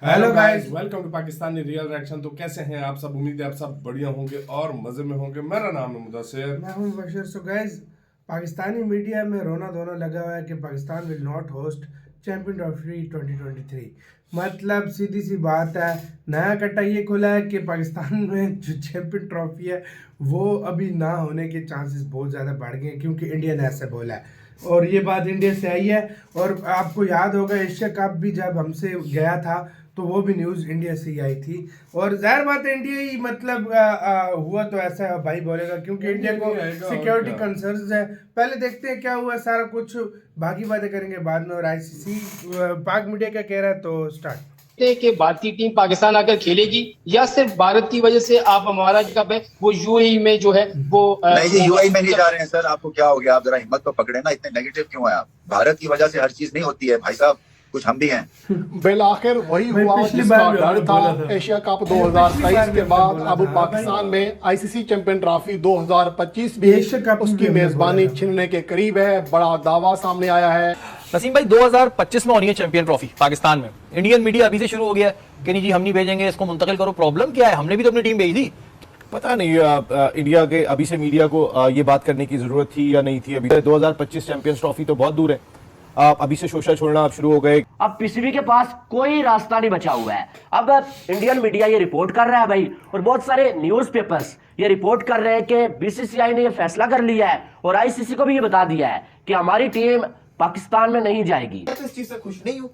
Hello guys, welcome to Pakistani real reaction. तो कैसे हैं आप सब? उम्मीद है आप सब बढ़िया होंगे और मजे में होंगे। मेरा नाम है मुदस्सिर, मैं हूं Bashir. So guys, Pakistani media में रोना धोना लगा हुआ है कि Pakistan will not host champion trophy 2023। मतलब सीधी सी बात है, नया कट्टा ये खुला है कि पाकिस्तान में जो चैंपियन ट्रॉफी है वो अभी ना होने के चांसेस बहुत ज़्यादा बढ़ गए हैं, क्योंकि इंडिया ने ऐसे बोला है और ये बात इंडिया से आई है। और आपको याद होगा एशिया कप भी जब हमसे गया था तो वो भी न्यूज़ इंडिया से ही आई थी। और जाहिर बात है इंडिया ही मतलब हुआ तो ऐसा भाई बोलेगा, क्योंकि इंडिया को सिक्योरिटी कंसर्न्स है। पहले देखते हैं क्या हुआ, सारा कुछ बाकी बातें करेंगे बाद में। और आईसीसी पाक मीडिया क्या कह रहा है, तो स्टार्ट कि भारतीय टीम पाकिस्तान आकर खेलेगी या सिर्फ भारत की वजह से आप हमारा कप है वो यूएई में जो है वो नहीं जी, यूएई में नहीं जा रहे हैं सर। आपको क्या हो गया? आप जरा हिम्मत तो पकड़े ना, इतने नेगेटिव क्यों है आप? भारत की वजह से हर चीज नहीं होती है भाई साहब, कुछ हम भी हैं। बिल आखिर वही हुआ जिसका डर था। एशिया कप 2023 के बाद अब पाकिस्तान में आईसीसी चैंपियन ट्रॉफी 2025 भी उसकी मेजबानी छीनने के करीब है। बड़ा दावा सामने आया है। नसीम भाई 2025 में होनी है चैंपियन ट्रॉफी पाकिस्तान में। इंडियन मीडिया अभी से शुरू हो गया है कि नहीं जी हम नहीं भेजेंगे, इसको मुंतकिल करो। प्रॉब्लम क्या है? हमने भी तो अपनी टीम भेजी थी। पता नहीं इंडिया के अभी से मीडिया को ये बात करने की जरूरत थी या नहीं थी। अभी 2025 चैंपियंस ट्रॉफी तो बहुत दूर है। आप अभी से शोषा छोड़ना आप शुरू हो गए। अब पीसीबी के पास कोई रास्ता नहीं बचा हुआ है। अब इंडियन मीडिया ये रिपोर्ट कर रहा है भाई, और बहुत सारे न्यूज़पेपर्स ये रिपोर्ट कर रहे हैं कि बीसीसीआई ने ये फैसला कर लिया है और आईसीसी को भी ये बता दिया है कि हमारी टीम पाकिस्तान में नहीं जाएगी। मैं तो इस चीज से खुश नहीं हूँ।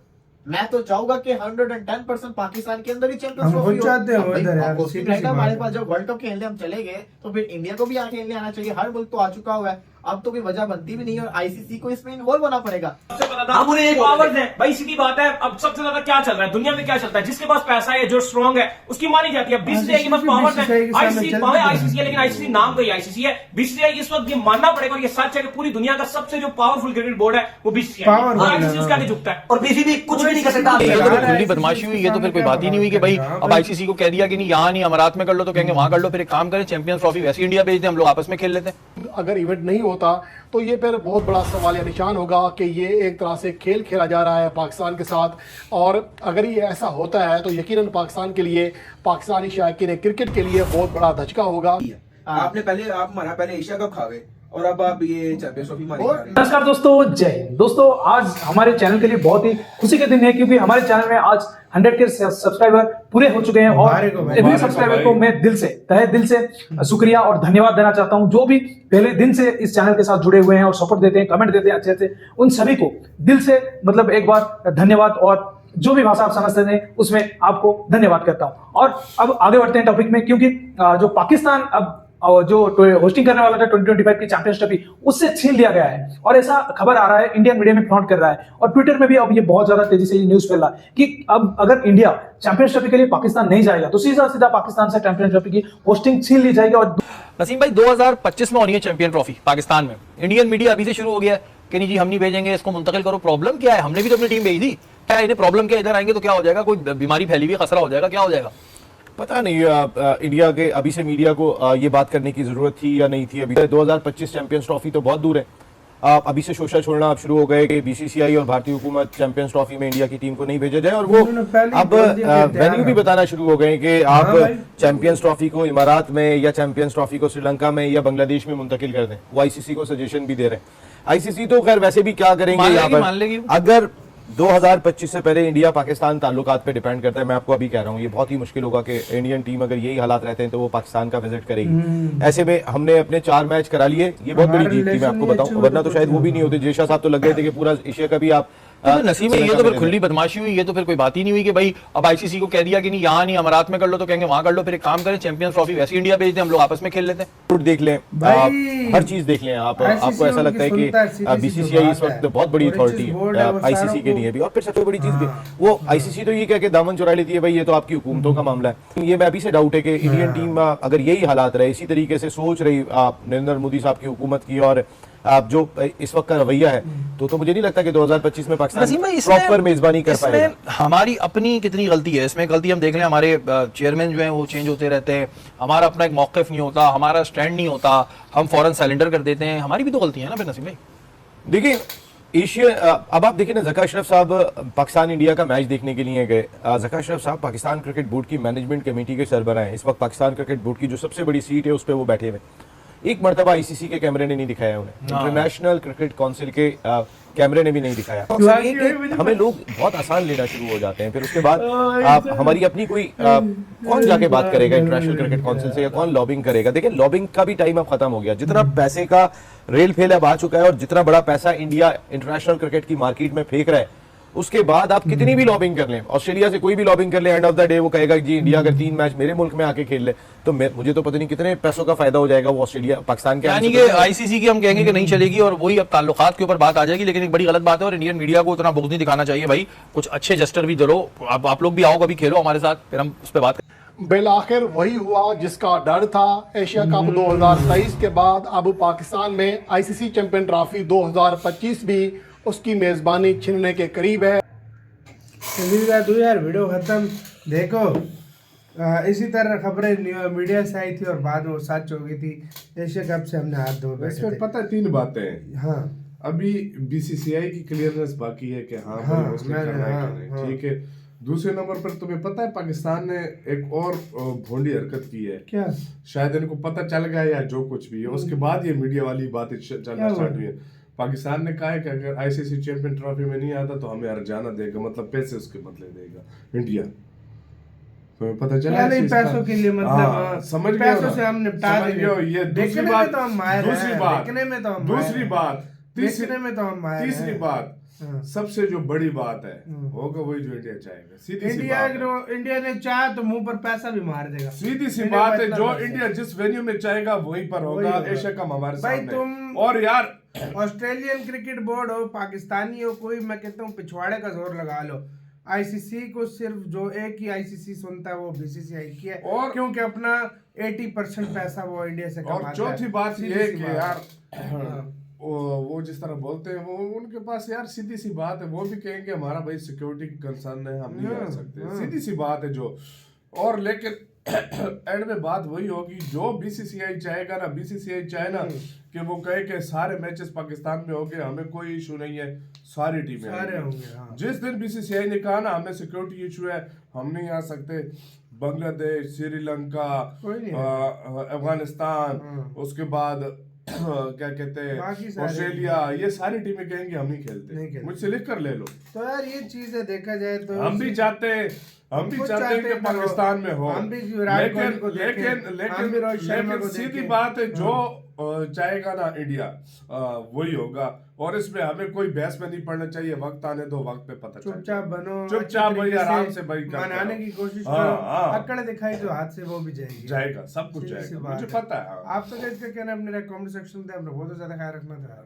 मैं तो चाहूंगा कि 110% पाकिस्तान के अंदर ही चैंपियंस हम चाहते हैं उधर यार। हमारे पास जब वर्ल्ड कप खेलने हम चले गए तो फिर इंडिया को भी आगे खेलने आना चाहिए। हर मुल्क तो आ चुका हुआ है, अब तो कोई वजह बनती भी नहीं है और आईसीसी को इसमें इन्वॉल्व होना पड़ेगा। अब उन्हें एक पावर्स है भाई, सीधी बात है। अब सबसे ज्यादा क्या चल रहा है दुनिया में, क्या चलता है? जिसके पास पैसा है, जो स्ट्रॉन्ग है, उसकी मानी जाती है। बीसीसीआई के पास पावर्स है, आईसीसी है, लेकिन आईसीसी नाम का ही आईसीसी है। बीसीसीआई इस वक्त ये मानना पड़ेगा और ये सच है कि पूरी दुनिया का सबसे जो पावरफुल क्रिकेट बोर्ड है वो बीसीसीआई है। आईसीसी उसका नहीं झुकता है और बीसीबी कुछ भी नहीं कर सकता। खुली बदमाशी हुई, ये तो फिर कोई बात ही नहीं हुई कि भाई अब आईसीसी को कह दिया कि नहीं यहाँ नहीं अमारात में कर लो, तो कहेंगे वहां कर लो। फिर एक काम करें, चैंपियंस ट्रॉफी वैसे इंडिया भेज दें, हम लोग आपस में खेल लेते हैं। अगर इवेंट नहीं होता तो ये फिर बहुत बड़ा सवालिया निशान होगा कि ये एक तरह से खेल खेला जा रहा है पाकिस्तान के साथ। और अगर ये ऐसा होता है तो यकीनन पाकिस्तान के लिए, पाकिस्तानी शायकीन क्रिकेट के लिए बहुत बड़ा धचका होगा। आपने पहले आप हमारा पहले एशिया कप खा गए और अब आप ये चैंपियंस ट्रॉफी मारी। नमस्कार दोस्तों, जय हिंद। दोस्तों आज हमारे चैनल के लिए बहुत ही खुशी के दिन है, क्योंकि हमारे चैनल में आज 100 के सब्सक्राइबर पूरे हो चुके हैं। और सभी सब्सक्राइबर को मैं दिल से, तहे दिल से शुक्रिया और धन्यवाद देना चाहता हूं। जो भी पहले दिन से इस चैनल के साथ जुड़े हुए हैं और सपोर्ट देते हैं, कमेंट देते हैं अच्छे अच्छे, उन सभी को दिल से मतलब एक बार धन्यवाद। और जो भी भाषा आप समझते हैं उसमें आपको धन्यवाद करता हूं। और अब आगे बढ़ते हैं टॉपिक में, क्योंकि जो पाकिस्तान अब जो होस्टिंग करने वाला था 2025 की चैंपियंस ट्रॉफी, उससे छीन लिया गया है। और ऐसा खबर आ रहा है, इंडियन मीडिया में फ्लॉन्ट कर रहा है और ट्विटर में भी अब ये बहुत ज्यादा तेजी से ये न्यूज फैल रहा है कि अब अगर इंडिया चैंपियंस ट्रॉफी के लिए पाकिस्तान नहीं जाएगा तो सीधा सीधा पाकिस्तान से चैंपियंस ट्रॉफी की होस्टिंग छीन ली जाएगी। और नसीम भाई 2025 में होनी है चैंपियन ट्रॉफी पाकिस्तान में। इंडियन मीडिया अभी से शुरू हो गया है कि नहीं जी हम नहीं भेजेंगे, इसको मुंतकिल करो। प्रॉब्लम क्या है? हमने भी तो अपनी टीम भेजी थी। क्या इन्हें प्रॉब्लम क्या? इधर आएंगे तो क्या हो जाएगा? कोई बीमारी फैली हुई, खतरा हो जाएगा, क्या हो जाएगा? पता नहीं इंडिया के अभी से मीडिया को ये बात करने की जरूरत थी या नहीं थी। अभी 2025 चैंपियंस ट्रॉफी तो बहुत दूर है। आप अभी से शोषा छोड़ना आप शुरू हो गए कि बीसीसीआई और भारतीय हुकूमत चैंपियंस ट्रॉफी में इंडिया की टीम को नहीं भेजा जाए। और वो अब वेन्यू भी बताना शुरू हो गए कि आप चैंपियंस ट्रॉफी को इमारात में या चैंपियंस ट्रॉफी को श्रीलंका में या बांग्लादेश में मुंतकिल कर दें। वो आईसीसी को सजेशन भी दे रहे हैं। आईसीसी तो खैर वैसे भी क्या करेंगे यहाँ पर, अगर 2025 से पहले इंडिया पाकिस्तान ताल्लुकात पे डिपेंड करता है। मैं आपको अभी कह रहा हूँ ये बहुत ही मुश्किल होगा कि इंडियन टीम अगर यही हालात रहते हैं तो वो पाकिस्तान का विजिट करेगी। ऐसे में हमने अपने 4 मैच करा लिए, ये बहुत बड़ी जीत थी मैं आपको बताऊं, वरना तो शायद वो भी नहीं होते। जेशा साहब तो लग गए थे कि पूरा एशिया का भी आप नसीब ये तो फिर खुली बदमाशी हुई, ये तो फिर कोई बात ही नहीं हुई कि भाई अब आईसीसी को कह दिया कि नहीं यहाँ नहीं अमारात में कर लो, तो कहेंगे वहां कर लो। फिर एक काम करें, चैंपियंस ट्रॉफी वैसे इंडिया भेज दें, हम लोग आपस में खेल लेते हैं। देख लें, हर चीज देख लें आप। आपको ऐसा लगता है कि बीसीसीआई इस वक्त बहुत बड़ी अथॉरिटी है आईसीसी के लिए भी। और फिर सबसे बड़ी चीज वो आईसीसी तो ये कह के दामन चुरा लेती है भाई ये तो आपकी हुकूमतों का मामला है। ये मैं अभी से डाउट है कि इंडियन टीम अगर यही हालात रहे, इसी तरीके से सोच रही नरेंद्र मोदी साहब की हुकूमत की और आप जो इस वक्त का रवैया है, तो मुझे नहीं लगता कि 2025 में पाकिस्तान प्रॉपर मेजबानी कर पाएगा। हमारी अपनी कितनी गलती है इसमें? गलती हम देख लें, हमारे चेयरमैन जो हैं वो चेंज होते रहते हैं, हमारा अपना एक मौक़िफ़ नहीं होता, हमारा स्टैंड नहीं होता, हम फौरन सरेंडर कर देते हैं। हमारी भी तो गलती है ना फिर नसीम भाई। देखिए एशिया अब आप देखिए ना, ज़का अशरफ साहब पाकिस्तान इंडिया का मैच देखने के लिए गए। ज़का अशरफ साहब पाकिस्तान क्रिकेट बोर्ड की मैनेजमेंट कमेटी के सरबराह हैं। इस वक्त पाकिस्तान क्रिकेट बोर्ड की जो सबसे बड़ी सीट है उस पर वो बैठे हुए। एक मरतबा आईसीसी के कैमरे ने नहीं दिखाया उन्हें, इंटरनेशनल क्रिकेट काउंसिल के कैमरे ने भी नहीं दिखाया। हमें लोग बहुत आसान लेना शुरू हो जाते हैं, फिर उसके बाद हमारी अपनी कोई कौन जाके बात करेगा इंटरनेशनल क्रिकेट काउंसिल से, या कौन लॉबिंग करेगा। देखिए लॉबिंग का भी टाइम अब खत्म हो गया। जितना पैसे का रेल फेल अब आ चुका है और जितना बड़ा पैसा इंडिया इंटरनेशनल क्रिकेट की मार्केट में फेंक रहा है, उसके बाद आप कितनी भी लॉबिंग कर लें, ऑस्ट्रेलिया से कोई भी लॉबिंग कर ले, एंड ऑफ द डे वो कहेगा जी इंडिया अगर 3 मैच मेरे मुल्क में आके खेल ले तो मुझे तो पता नहीं कितने पैसों का फायदा हो जाएगा वो ऑस्ट्रेलिया पाकिस्तान के। यानी कि आईसीसी की हम कहेंगे कि नहीं चलेगी और वही अब ताल्लुकात के ऊपर बात आ जाएगी। लेकिन एक बड़ी गलत बात है और इंडियन मीडिया को इतना बुग़्ज़ नहीं दिखाना चाहिए भाई। कुछ अच्छे जस्टर भी जरो, आप लोग भी आओ कभी खेलो हमारे साथ, फिर हम उस पर बात करें। बिल आखिर वही हुआ जिसका डर था। एशिया कप 2023 के बाद अब पाकिस्तान में आईसीसी चैंपियन ट्रॉफी 2025 भी उसकी मेजबानी छीनने के करीब है। तो यार वीडियो खत्म। देखो इसी तरह खबरें मीडिया से आई थी और बाद में वो सच हो गई थी। एशिया कप से हमने हाथ धो बैठे इसमें थे। पता है 3 बातें। हाँ अभी बीसीसीआई की क्लियरनेस बाकी है कि हाँ ठीक है। दूसरे नंबर पर तुम्हें पता है पाकिस्तान ने एक और भोंडी हरकत की है। क्या? शायद इनको पता चल गया या जो कुछ भी है, उसके बाद ये मीडिया वाली बातें चलना स्टार्ट हुई है। पाकिस्तान ने कहा है कि अगर आईसीसी चैंपियन ट्रॉफी में नहीं आता तो हमें हरजाना देगा, मतलब पैसे उसके बदले देगा इंडिया। तुम्हें पता चला? नहीं पैसों के लिए मतलब समझ गए, पैसों से हम निपटा देंगे। ये दूसरी देखने बात, में तो हम माहिर हैं, दूसरी बात, देखने में तो हम दूसरी बात, देखने में तो हम माहिर हैं। तीसरी बात, सबसे जो बड़ी बात है होगा वही जो इंडिया चाहेगा। सीधी सी बात, इंडिया ने चाहा तो मुंह पर पैसा भी मार देगा। सीधी सी बात है, जो इंडिया जिस वेन्यू में चाहेगा वहीं पर होगा। एशिया कप हमारे सामने। तुम और यार ऑस्ट्रेलियन क्रिकेट बोर्ड हो, पाकिस्तानी हो, कोई मैं कहता हूँ पिछवाड़े का जोर लगा लो। आईसीसी को सिर्फ जो एक ही आईसीसी सुनता है वो बीसीसीआई की है, और क्योंकि अपना 80% पैसा वो इंडिया से कमाता है। और चौथी बात ये है कि यार वो जिस तरह बोलते हैं वो उनके पास यार सीधी सी बात है, वो भी कहेंगे हमारा भाई सिक्योरिटी कंसर्न है, हम नहीं आ सकते। सीधी सी बात है जो। और लेकिन एंड में बात वही होगी जो बीसीसीआई चाहेगा ना, बीसीसीआई चाहे ना कि वो कहे कि सारे मैचेस पाकिस्तान में होंगे, हमें कोई इशू नहीं है, सारी टीमें सारे होंगे। जिस दिन बीसीसीआई ने कहा ना हमें सिक्योरिटी इशू है, हम नहीं आ सकते, बांग्लादेश, श्रीलंका, अफगानिस्तान, उसके बाद क्या कहते हैं ऑस्ट्रेलिया, ये सारी टीमें कहेंगे हम नहीं खेलते। मुझसे लिख कर ले लो। तो यार ये चीजें देखा जाए तो हम भी चाहते हैं कि पाकिस्तान में हो, लेकिन सीधी बात है जो चाहेगा ना इंडिया वही होगा। और इसमें हमें कोई बहस में नहीं पड़ना चाहिए। वक्त आने दो, वक्त पे पता चल। चुपचाप बनो, चुपचाप भाई आराम से भाई मनाने की कोशिश करो। अकड़ दिखाई तो हाथ से वो भी जाएगा, सब कुछ जाएगा, मुझे पता है। आप तो क्या कहना है अपने कमेंट सेक्शन में, बहुत ज्यादा ख्याल रखना था।